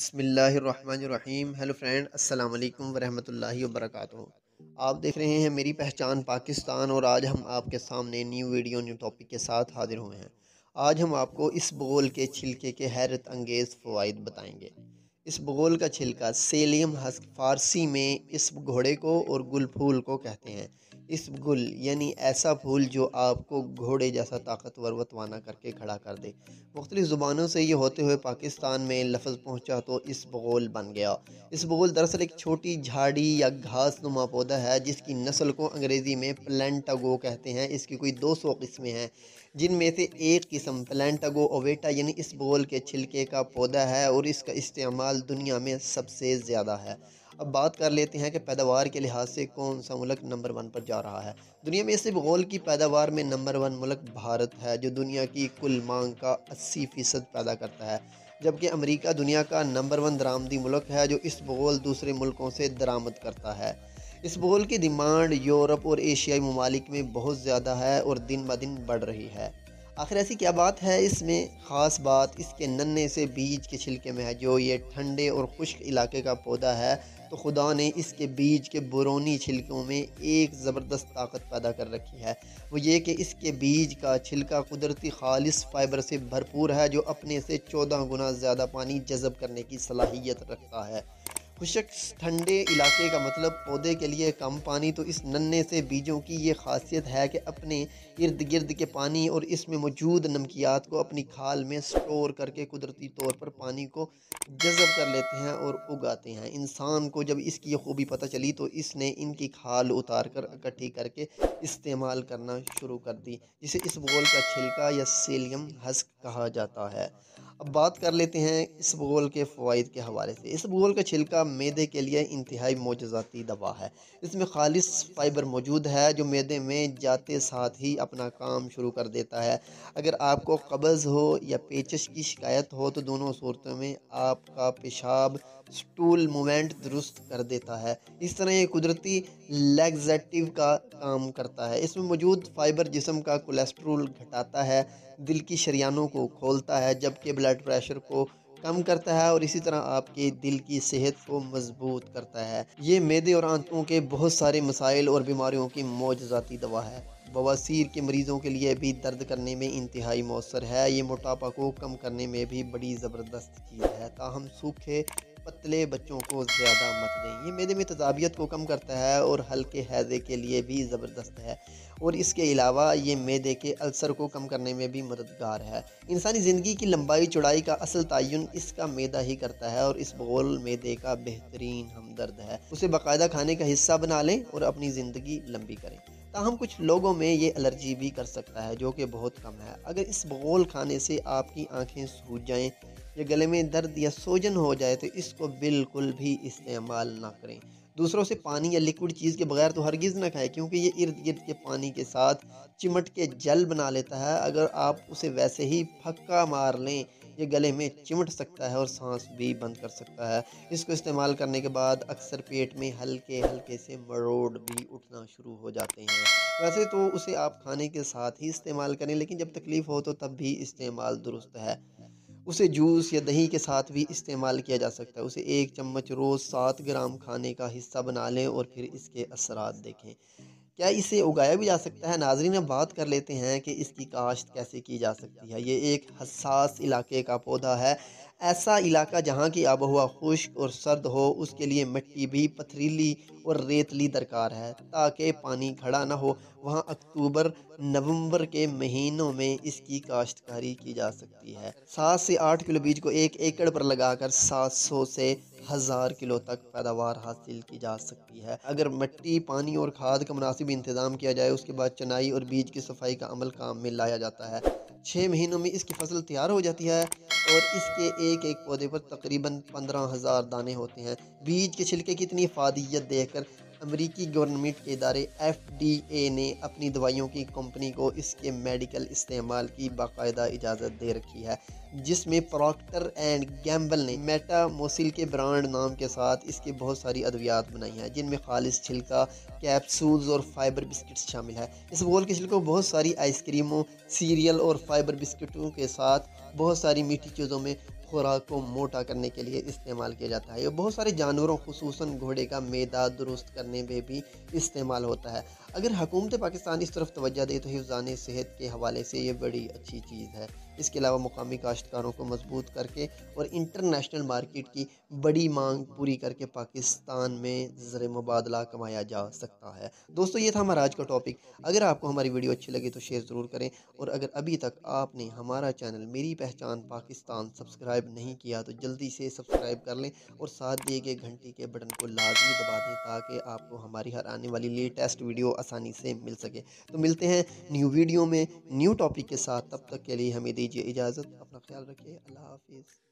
بسم اللہ الرحمن الرحیم۔ ہیلو فرینڈ، السلام علیکم ورحمۃ اللہ وبرکاتہ۔ آپ دیکھ رہے ہیں میری پہچان پاکستان، اور آج ہم آپ کے سامنے نیو ویڈیو نیو ٹاپک کے ساتھ حاضر ہوئے ہیں۔ آج ہم آپ کو اسبغول کے چھلکے کے حیرت انگیز فوائد بتائیں گے۔ اسبغول کا چھلکا سیلیم ہسک فارسی میں اسب گھوڑے کو اور گل پھول کو کہتے ہیں۔ اسب گل یعنی ایسا پھول جو آپ کو گھوڑے جیسا طاقتور و توانا کر کے کھڑا کر دے۔ مختلف زبانوں سے یہ ہوتے ہوئے پاکستان میں لفظ پہنچا تو اسبغول بن گیا۔ اسبغول دراصل ایک چھوٹی جھاڑی یا گھاس نما پودا ہے جس کی نسل کو انگریزی میں پلانٹاگو کہتے ہیں۔ اس کی کوئی 200 قسمیں ہیں، جن میں سے ایک قسم پلانٹاگو اویٹا یعنی اسبغول کے چھلکے کا پودا ہے، اور اس کا استعمال دنیا میں سب سے زیادہ ہے۔ اب بات کر لیتے ہیں کہ پیداوار کے لحاظ سے کون سا ملک نمبر 1 پر جا رہا ہے۔ دنیا میں اسبغول کی پیداوار میں نمبر 1 ملک بھارت ہے، جو دنیا کی کل مانگ کا 80% پیدا کرتا ہے، جبکہ امریکہ دنیا کا نمبر 1 درآمدی ملک ہے، جو اسبغول دوسرے ملکوں سے درآمد کرتا ہے۔ اسبغول کی ڈیمانڈ یورپ اور ایشیائی ممالک میں بہت زیادہ ہے اور دن بدن بڑھ رہی ہے۔ آخر ایسی کیا بات ہے اس میں؟ خاص بات اس کے ننھے سے بیج کے چھلکے میں ہے۔ جو یہ ٹھنڈے اور خشک علاقے کا پودا ہے، تو خدا نے اس کے بیج کے برونی چھلکوں میں ایک زبردست طاقت پیدا کر رکھی ہے۔ وہ یہ کہ اس کے بیج کا چھلکا قدرتی خالص فائبر سے بھرپور ہے، جو اپنے سے 14 گنا زیادہ پانی جذب کرنے کی صلاحیت رکھتا ہے۔ خشک ٹھنڈے علاقے کا مطلب پودے کے لیے کم پانی، تو اس ننھے سے بیجوں کی یہ خاصیت ہے کہ اپنے ارد گرد کے پانی اور اس میں موجود نمکیات کو اپنی کھال میں سٹور کر کے قدرتی طور پر پانی کو جذب کر لیتے ہیں اور اگاتے ہیں۔ انسان کو جب اس کی یہ خوبی پتہ چلی تو اس نے ان کی کھال اتار کر اکٹھی کر کے استعمال کرنا شروع کر دی، جسے اسبغول کا چھلکا یا سیلیم ہسک کہا جاتا ہے۔ اب بات کر لیتے ہیں اسبغول کے فوائد کے حوالے سے۔ اسبغول کا چھلکا معدے کے لیے انتہائی معجزاتی دوا ہے۔ اس میں خالص فائبر موجود ہے، جو معدے میں جاتے ساتھ ہی اپنا کام شروع کر دیتا ہے۔ اگر آپ کو قبض ہو یا پیچش کی شکایت ہو تو دونوں صورتوں میں آپ کا پیشاب سٹول موومنٹ درست کر دیتا ہے۔ اس طرح یہ قدرتی لیگزیٹو کا کام کرتا ہے۔ اس میں موجود فائبر جسم کا کولیسٹرول گھٹاتا ہے، دل کی شریانوں کو کھولتا ہے، جبکہ بلڈ پریشر کو کم کرتا ہے، اور اسی طرح آپ کے دل کی صحت کو مضبوط کرتا ہے۔ یہ معدے اور آنتوں کے بہت سارے مسائل اور بیماریوں کی معجزاتی دوا ہے۔ بواسیر کے مریضوں کے لیے بھی درد کرنے میں انتہائی مؤثر ہے۔ یہ موٹاپا کو کم کرنے میں بھی بڑی زبردست چیز ہے، تاہم سوکھے پتلے بچوں کو زیادہ مت دیں۔ یہ معدے میں تیزابیت کو کم کرتا ہے اور ہلکے ہیضے کے لیے بھی زبردست ہے، اور اس کے علاوہ یہ معدے کے السر کو کم کرنے میں بھی مددگار ہے۔ انسانی زندگی کی لمبائی چوڑائی کا اصل تعین اس کا معدہ ہی کرتا ہے، اور اسبغول معدے کا بہترین ہمدرد ہے۔ اسے باقاعدہ کھانے کا حصہ بنا لیں اور اپنی زندگی لمبی کریں۔ تاہم کچھ لوگوں میں یہ الرجی بھی کر سکتا ہے، جو کہ بہت کم ہے۔ اگر اسبغول کھانے سے آپ کی آنکھیں سوج جائیں یا گلے میں درد یا سوجن ہو جائے تو اس کو بالکل بھی استعمال نہ کریں۔ دوسروں سے پانی یا لیکوڈ چیز کے بغیر تو ہرگز نہ کھائیں، کیونکہ یہ ارد گرد کے پانی کے ساتھ چمٹ کے جل بنا لیتا ہے۔ اگر آپ اسے ویسے ہی پھکا مار لیں، یہ گلے میں چمٹ سکتا ہے اور سانس بھی بند کر سکتا ہے۔ اس کو استعمال کرنے کے بعد اکثر پیٹ میں ہلکے ہلکے سے مروڑ بھی اٹھنا شروع ہو جاتے ہیں۔ ویسے تو اسے آپ کھانے کے ساتھ ہی استعمال کریں، لیکن جب تکلیف ہو تو تب بھی استعمال درست ہے۔ اسے جوس یا دہی کے ساتھ بھی استعمال کیا جا سکتا ہے۔ اسے 1 چمچ روز 7 گرام کھانے کا حصہ بنا لیں اور پھر اس کے اثرات دیکھیں۔ کیا اسے اگایا بھی جا سکتا ہے؟ ناظرین، اب بات کر لیتے ہیں کہ اس کی کاشت کیسے کی جا سکتی ہے۔ یہ ایک حساس علاقے کا پودا ہے۔ ایسا علاقہ جہاں کی آب و ہوا خشک اور سرد ہو، اس کے لیے مٹی بھی پتھریلی اور ریتلی درکار ہے تاکہ پانی کھڑا نہ ہو۔ وہاں اکتوبر نومبر کے مہینوں میں اس کی کاشتکاری کی جا سکتی ہے۔ 7 سے 8 کلو بیج کو 1 ایکڑ پر لگا کر 700 سے 1000 کلو تک پیداوار حاصل کی جا سکتی ہے۔ اگر مٹی، پانی اور کھاد کا مناسب انتظام کیا جائے، اس کے بعد چنائی اور بیج کی صفائی کا عمل کام میں لایا جاتا ہے، 6 مہینوں میں اس کی فصل تیار ہو جاتی ہے، اور اس کے ایک ایک پودے پر تقریباً 15,000 دانے ہوتے ہیں۔ بیج کے چھلکے کی اتنی افادیت دیکھ کر امریکی گورنمنٹ کے ادارے FDA نے اپنی دوائیوں کی کمپنی کو اس کے میڈیکل استعمال کی باقاعدہ اجازت دے رکھی ہے، جس میں پراکٹر اینڈ گیمبل نے میٹاموسل کے برانڈ نام کے ساتھ اس کی بہت ساری ادویات بنائی ہیں، جن میں خالص چھلکا، کیپسولز اور فائبر بسکٹس شامل ہے۔ اسبغول کے چھلکوں بہت ساری آئس کریموں، سیریل اور فائبر بسکٹوں کے ساتھ بہت ساری میٹھی چیزوں میں خوراک کو موٹا کرنے کے لیے استعمال کیا جاتا ہے۔ یہ بہت سارے جانوروں خصوصاً گھوڑے کا میدہ درست کرنے میں بھی استعمال ہوتا ہے۔ اگر حکومت پاکستان اس طرف توجہ دے تو حفظان صحت کے حوالے سے یہ بڑی اچھی چیز ہے۔ اس کے علاوہ مقامی کاشتکاروں کو مضبوط کر کے اور انٹرنیشنل مارکیٹ کی بڑی مانگ پوری کر کے پاکستان میں زر مبادلہ کمایا جا سکتا ہے۔ دوستو یہ تھا ہمارا آج کا ٹاپک۔ اگر آپ کو ہماری ویڈیو اچھی لگے تو شیئر ضرور کریں، اور اگر ابھی تک آپ نے ہمارا چینل میری پہچان پاکستان سبسکرائب نہیں کیا تو جلدی سے سبسکرائب کر لیں، اور ساتھ دیے گئے گھنٹی کے بٹن کو لازمی دبا دیں تاکہ آپ کو ہماری ہر آنے والی لیٹسٹ ویڈیو آسانی سے مل سکے۔ تو ملتے ہیں نیو ویڈیو میں نیو ٹاپک کے ساتھ، تب تک کے لیے ہمیں دیجیے اجازت، اپنا خیال رکھیے، اللہ حافظ۔